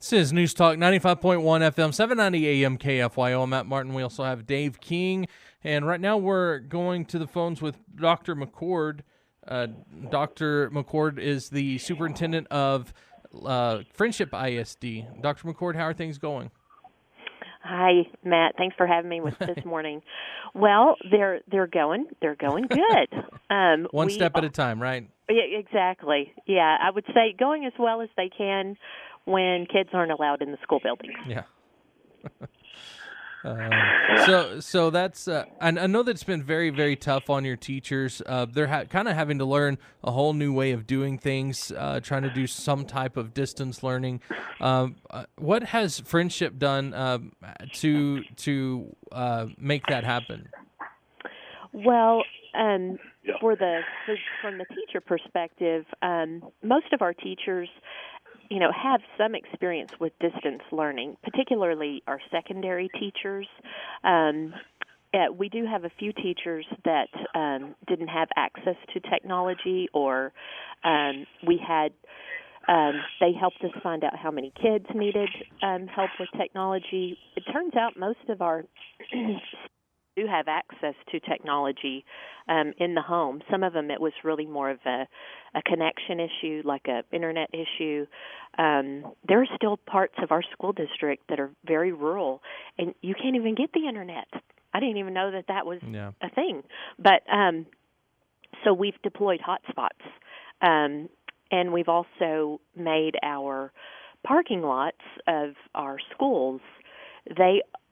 This is News Talk 95.1 FM, 790 AM KFYO. I'm Matt Martin. We also have Dave King. And right now we're going to the phones with Dr. McCord. Dr. McCord is the superintendent of Frenship ISD. Dr. McCord, how are things going? Hi, Matt. Thanks for having me with this morning. Well, they're going good. One step at a time, right? Yeah, exactly. Yeah, I would say going as well as they can when kids aren't allowed in the school buildings. Yeah. So that's I know that it's been very, very tough on your teachers. They're kind of having to learn a whole new way of doing things, trying to do some type of distance learning. What has Frenship done to make that happen? Well, from the teacher perspective, most of our teachers, have some experience with distance learning, particularly our secondary teachers. We do have a few teachers that didn't have access to technology, or they helped us find out how many kids needed help with technology. It turns out most of our do have access to technology in the home. Some of them, it was really more of a connection issue, like an internet issue. There are still parts of our school district that are very rural, and you can't even get the internet. I didn't even know that was a thing. But so we've deployed hotspots, and we've also made our parking lots of our schools,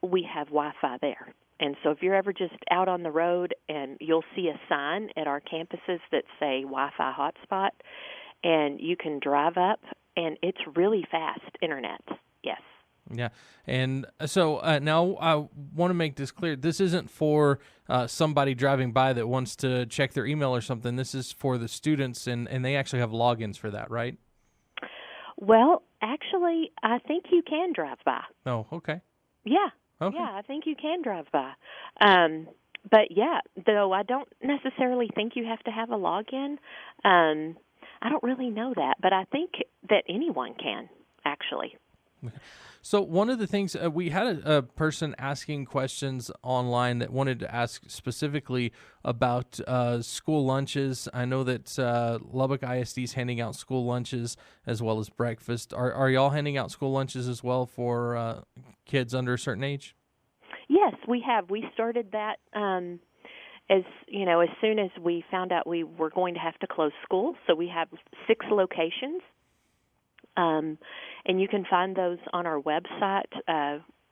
we have Wi-Fi there. And so if you're ever just out on the road, and you'll see a sign at our campuses that say Wi-Fi hotspot, and you can drive up, and it's really fast internet. Yes. Yeah. And so now I want to make this clear. This isn't for somebody driving by that wants to check their email or something. This is for the students, and they actually have logins for that, right? Well, actually, I think you can drive by. Oh, okay. Yeah. Okay. Yeah, I think you can drive by. But yeah, though I don't necessarily think you have to have a login. I don't really know that, but I think that anyone can, actually. So one of the things, we had a person asking questions online that wanted to ask specifically about school lunches. I know that Lubbock ISD is handing out school lunches as well as breakfast. Are y'all handing out school lunches as well for kids under a certain age? Yes, we have. We started that as soon as we found out we were going to have to close school. So we have 6 locations. And you can find those on our website.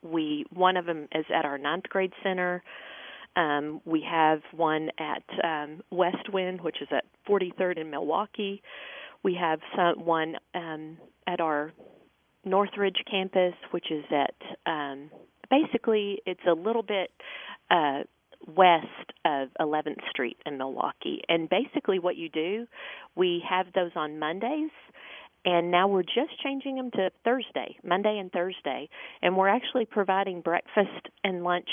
One of them is at our 9th grade center. We have one at Westwind, which is at 43rd in Milwaukee. We have one at our Northridge campus, which is at basically it's a little bit west of 11th Street in Milwaukee. And basically what you do, we have those on Mondays. And now we're just changing them to Monday and Thursday. And we're actually providing breakfast and lunch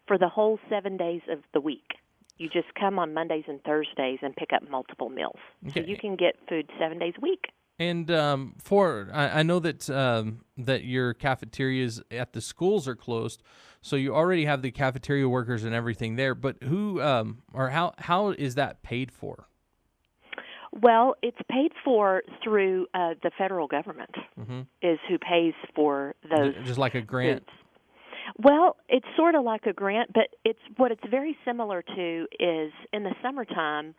for the whole 7 days of the week. You just come on Mondays and Thursdays and pick up multiple meals. Okay. So you can get food 7 days a week. And I know that your cafeterias at the schools are closed, so you already have the cafeteria workers and everything there. But who or how is that paid for? Well, it's paid for through the federal government, is who pays for those. Just like a grant? Foods. Well, it's sort of like a grant, but it's very similar to is in the summertime,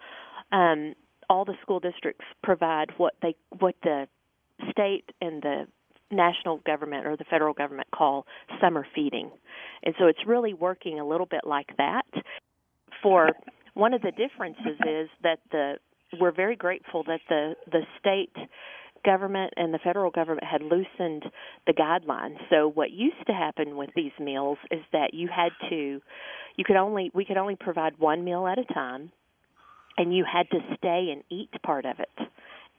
all the school districts provide what the state and the national government or the federal government call summer feeding. And so it's really working a little bit like that. For one of the differences is that we're very grateful that the state government and the federal government had loosened the guidelines. So what used to happen with these meals is that we could only provide one meal at a time, and you had to stay and eat part of it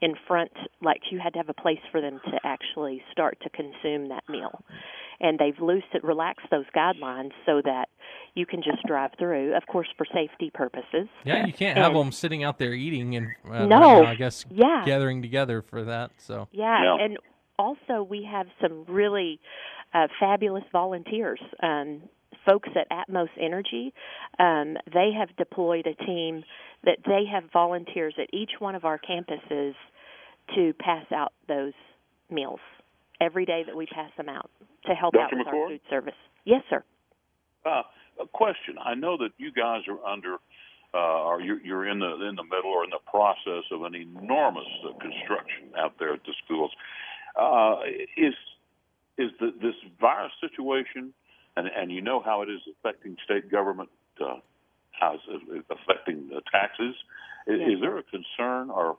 in front, like you had to have a place for them to actually start to consume that meal. And they've relaxed those guidelines so that you can just drive through, of course, for safety purposes. Yeah, you can't have them sitting out there eating and no, right now, I guess gathering together for that. So yeah, and also we have some really fabulous volunteers. Folks at Atmos Energy, they have deployed a team that they have volunteers at each one of our campuses to pass out those meals every day that we pass them out to help out with our food service. Yes, sir. A question. I know that you guys are under, or you're in the middle or in the process of an enormous construction out there at the schools. Is this virus situation, and you know how it is affecting state government, how it's affecting the taxes? Is there a concern or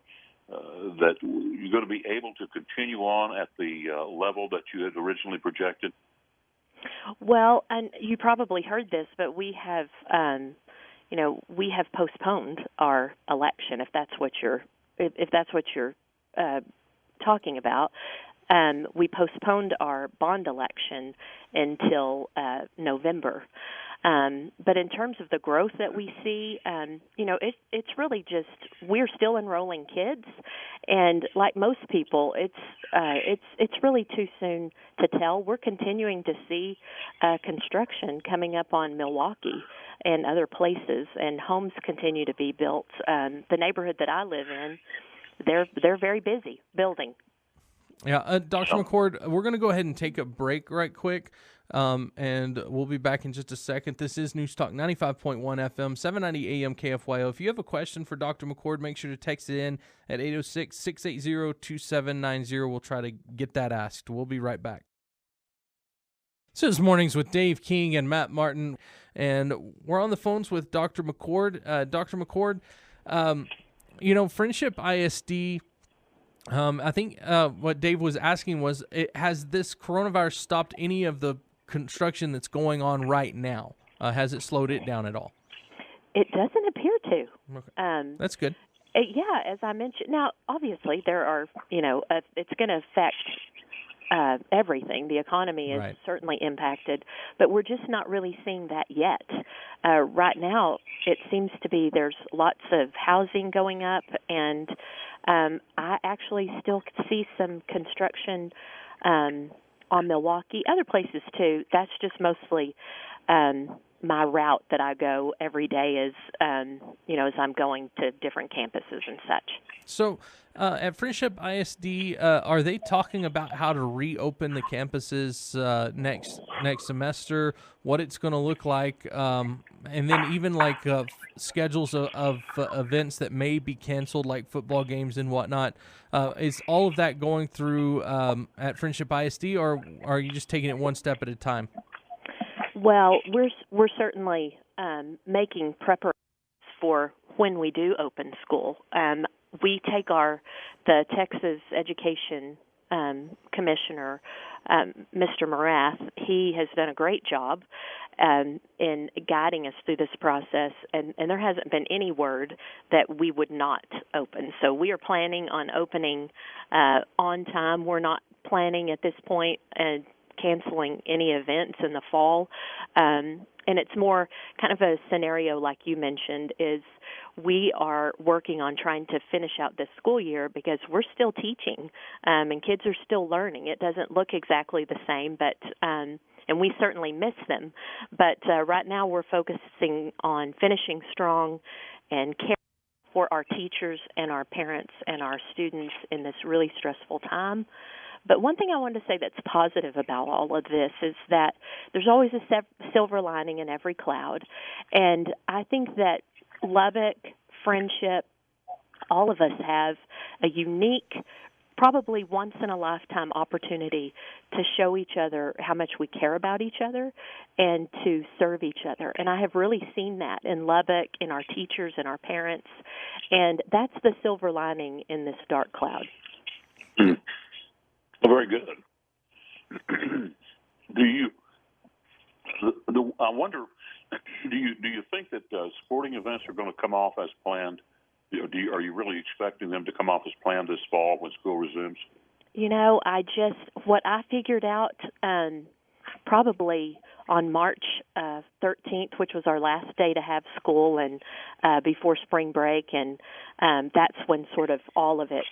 that you're going to be able to continue on at the level that you had originally projected? Well, and you probably heard this, but we have, we have postponed our election. If that's what you're talking about, we postponed our bond election until November. But in terms of the growth that we see, it's really just we're still enrolling kids, and like most people, it's really too soon to tell. We're continuing to see construction coming up on Milwaukee and other places, and homes continue to be built. The neighborhood that I live in, they're very busy building. Yeah, Dr. McCord, we're going to go ahead and take a break right quick, and we'll be back in just a second. This is News Talk 95.1 FM, 790 AM KFYO. If you have a question for Dr. McCord, make sure to text it in at 806-680-2790. We'll try to get that asked. We'll be right back. This is Mornings with Dave King and Matt Martin, and we're on the phones with Dr. McCord. Dr. McCord, Frenship ISD... I think what Dave was asking was, has this coronavirus stopped any of the construction that's going on right now? Has it slowed it down at all? It doesn't appear to. Okay. That's good. Yeah, as I mentioned. Now, obviously, there are, it's going to affect everything. The economy is certainly impacted, but we're just not really seeing that yet. Right now, it seems to be there's lots of housing going up, and I actually still see some construction on Milwaukee, other places too. That's just mostly my route that I go every day as I'm going to different campuses and such. So at Frenship ISD, are they talking about how to reopen the campuses next semester, what it's going to look like, and then even like schedules of events that may be canceled, like football games and whatnot? Is all of that going through at Frenship ISD, or are you just taking it one step at a time? Well, we're certainly making preparations for when we do open school. We take the Texas Education Commissioner, Mr. Morath. He has done a great job in guiding us through this process, and there hasn't been any word that we would not open. So we are planning on opening on time. We're not planning at this point canceling any events in the fall. And it's more kind of a scenario like you mentioned, is we are working on trying to finish out this school year because we're still teaching and kids are still learning. It doesn't look exactly the same, but and we certainly miss them. But right now we're focusing on finishing strong and caring for our teachers and our parents and our students in this really stressful time. But one thing I wanted to say that's positive about all of this is that there's always a silver lining in every cloud. And I think that Lubbock, Frenship, all of us have a unique, probably once-in-a-lifetime opportunity to show each other how much we care about each other and to serve each other. And I have really seen that in Lubbock, in our teachers and our parents. And that's the silver lining in this dark cloud. Very good. I wonder, do you think that sporting events are going to come off as planned? Are you really expecting them to come off as planned this fall when school resumes? What I figured out probably on March 13th, which was our last day to have school and before spring break, and that's when sort of all of it,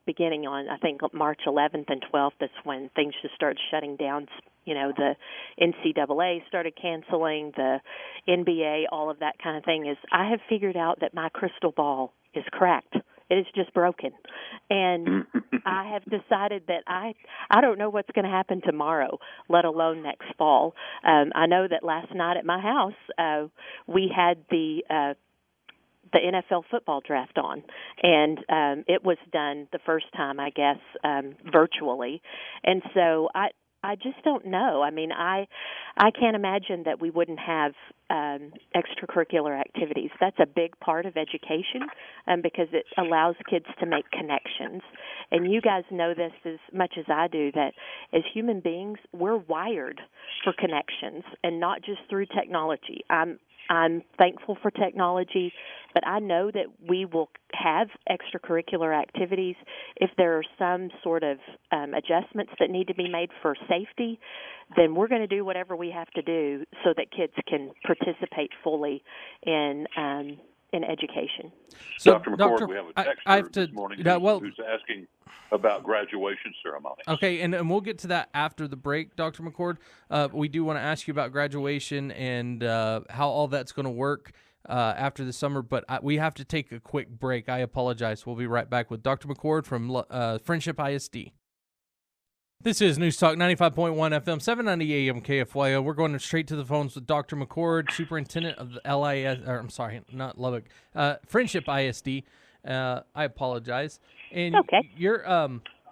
beginning on, I think, March 11th and 12th, that's when things just started shutting down. You know, the NCAA started canceling, the NBA, all of that kind of thing. Is I have figured out that my crystal ball is cracked. It is just broken. And I have decided that I don't know what's going to happen tomorrow, let alone next fall. I know that last night at my house, we had the NFL football draft on, and it was done the first time, I guess, virtually. And so I just don't know. I mean, I can't imagine that we wouldn't have extracurricular activities. That's a big part of education because it allows kids to make connections. And you guys know this as much as I do, that as human beings, we're wired for connections and not just through technology. I'm thankful for technology, but I know that we will have extracurricular activities if there are some sort of adjustments that need to be made for safety. Then we're going to do whatever we have to do so that kids can participate fully in education. So, Dr. McCord, we have a texter this morning who's asking about graduation ceremonies. Okay, and we'll get to that after the break, Dr. McCord. We do want to ask you about graduation and how all that's going to work after the summer, but we have to take a quick break. I apologize. We'll be right back with Dr. McCord from Frenship ISD. This is News Talk 95.1 FM, 790 AM KFYO. We're going straight to the phones with Dr. McCord, Superintendent of the Lubbock, Frenship ISD. I apologize. And okay. You're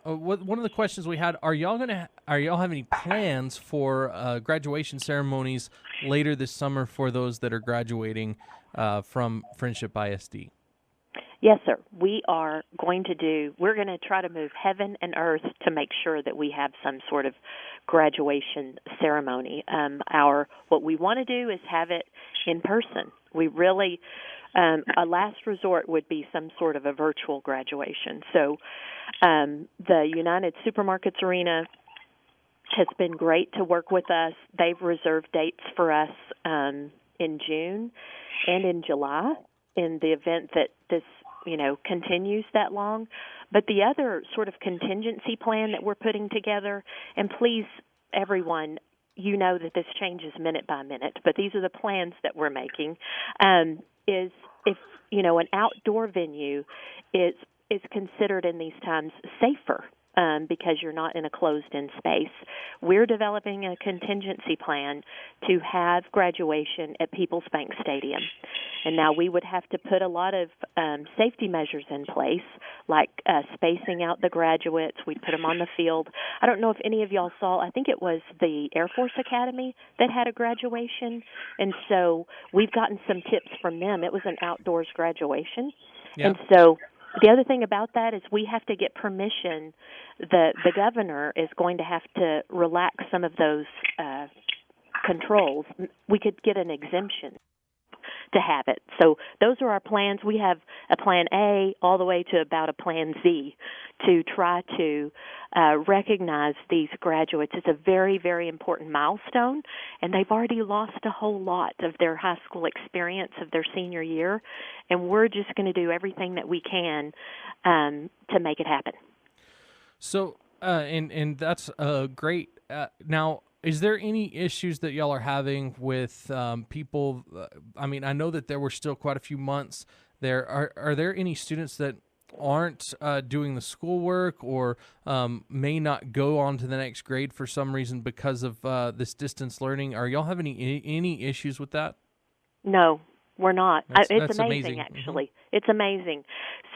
one of the questions we had: Are y'all have any plans for graduation ceremonies later this summer for those that are graduating from Frenship ISD? Yes, sir. We're going to try to move heaven and earth to make sure that we have some sort of graduation ceremony. What we want to do is have it in person. We really, a last resort would be some sort of a virtual graduation. So the United Supermarkets Arena has been great to work with us. They've reserved dates for us in June and in July in the event that this continues that long. But the other sort of contingency plan that we're putting together, and please, everyone, you know that this changes minute by minute, but these are the plans that we're making, is if, an outdoor venue is considered in these times safer because you're not in a closed-in space. We're developing a contingency plan to have graduation at People's Bank Stadium. And now we would have to put a lot of safety measures in place, like spacing out the graduates. We'd put them on the field. I don't know if any of y'all saw, I think it was the Air Force Academy that had a graduation. And so we've gotten some tips from them. It was an outdoors graduation. Yep. And so the other thing about that is we have to get permission. The governor is going to have to relax some of those controls. We could get an exemption to have it. So those are our plans. We have a plan A all the way to about a plan Z to try to recognize these graduates. It's a very, very important milestone, and they've already lost a whole lot of their high school experience of their senior year, and we're just going to do everything that we can to make it happen. So, and that's great. Now, is there any issues that y'all are having with people? I mean, I know that there were still quite a few months there. Are there any students that aren't doing the schoolwork or may not go on to the next grade for some reason because of this distance learning? Are y'all having any issues with that? No, we're not. It's amazing, actually. Mm-hmm. It's amazing.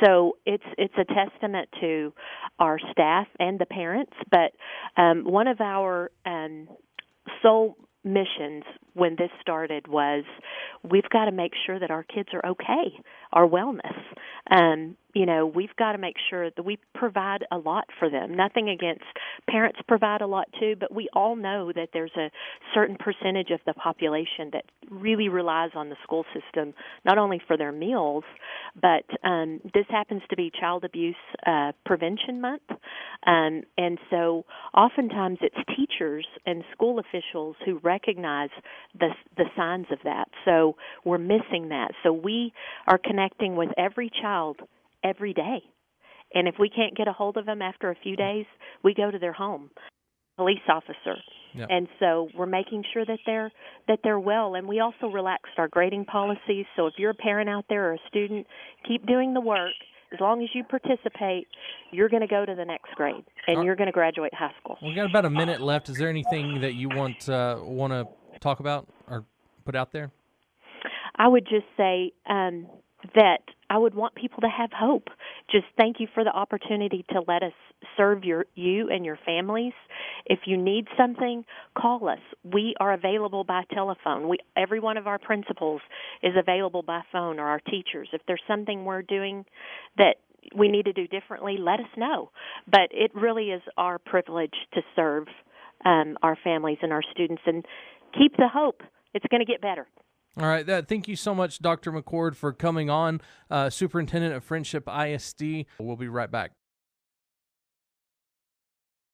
So it's a testament to our staff and the parents. But one of our sole missions when this started was we've got to make sure that our kids are okay, our wellness. we've got to make sure that we provide a lot for them. Nothing against parents provide a lot too, but we all know that there's a certain percentage of the population that really relies on the school system, not only for their meals, but this happens to be Child Abuse Prevention Month. And so oftentimes it's teachers and school officials who recognize the signs of that. So we're missing that. So we are connecting with every child every day. And if we can't get a hold of them after a few days, we go to their home, police officer. Yep. And so we're making sure that they're well. And we also relaxed our grading policies. So if you're a parent out there or a student, keep doing the work. As long as you participate, you're going to go to the next grade, and you're going to graduate high school. We've got about a minute left. Is there anything that you want to talk about or put out there? I would just say that I would want people to have hope. Just thank you for the opportunity to let us serve you and your families. If you need something, call us. We are available by telephone. Every one of our principals is available by phone, or our teachers. If there's something we're doing that we need to do differently, let us know. But it really is our privilege to serve our families and our students, and keep the hope. It's going to get better. All right. Thank you so much, Dr. McCord, for coming on, Superintendent of Frenship ISD. We'll be right back.